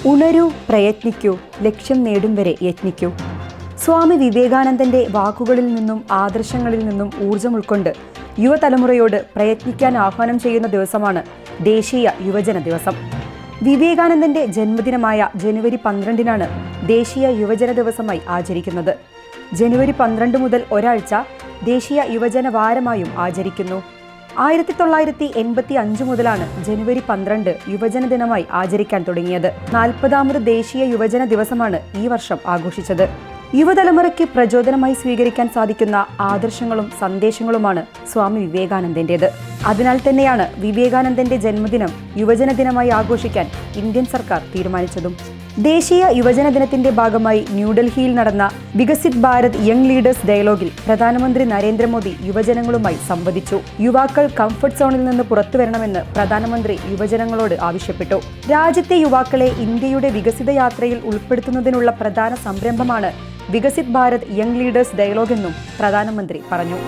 ഉണരൂ, പ്രയത്നിക്കൂ, ലക്ഷ്യം നേടും വരെ യത്നിക്കൂ. സ്വാമി വിവേകാനന്ദന്റെ വാക്കുകളിൽ നിന്നും ആദർശങ്ങളിൽ നിന്നും ഊർജം ഉൾക്കൊണ്ട് യുവതലമുറയോട് പ്രയത്നിക്കാൻ ആഹ്വാനം ചെയ്യുന്ന ദിവസമാണ് ദേശീയ യുവജന ദിവസം. വിവേകാനന്ദന്റെ ജന്മദിനമായ ജനുവരി 12-നാണ് ദേശീയ യുവജന ദിവസമായി ആചരിക്കുന്നത്. ജനുവരി 12 മുതൽ ഒരാഴ്ച ദേശീയ യുവജന വാരമായും ആചരിക്കുന്നു. 1985 മുതലാണ് ജനുവരി 12 യുവജന ദിനമായി ആചരിക്കാൻ തുടങ്ങിയത്. 40ാമത് ദേശീയ യുവജന ദിവസമാണ് ഈ വർഷം ആഘോഷിച്ചത്. യുവതലമുറയ്ക്ക് പ്രചോദനമായി സ്വീകരിക്കാൻ സാധിക്കുന്ന ആദർശങ്ങളും സന്ദേശങ്ങളുമാണ് സ്വാമി വിവേകാനന്ദന്റേത്. അതിനാൽ തന്നെയാണ് വിവേകാനന്ദന്റെ ജന്മദിനം യുവജന ദിനമായി ആഘോഷിക്കാൻ ഇന്ത്യൻ സർക്കാർ തീരുമാനിച്ചതും. ദേശീയ യുവജന ദിനത്തിന്റെ ഭാഗമായി ന്യൂഡൽഹിയിൽ നടന്ന വികസിത് ഭാരത് യങ് ലീഡേഴ്സ് ഡയലോഗിൽ പ്രധാനമന്ത്രി നരേന്ദ്രമോദി യുവജനങ്ങളുമായി സംവദിച്ചു. യുവാക്കൾ കംഫർട്ട് സോണിൽ നിന്ന് പുറത്തുവരണമെന്ന് പ്രധാനമന്ത്രി യുവജനങ്ങളോട് ആവശ്യപ്പെട്ടു. രാജ്യത്തെ യുവാക്കളെ ഇന്ത്യയുടെ വികസിത യാത്രയിൽ ഉൾപ്പെടുത്തുന്നതിനുള്ള പ്രധാന സംരംഭമാണ് Viksit Bharat young leaders dialogue എന്നും പ്രധാനമന്ത്രി പറഞ്ഞു.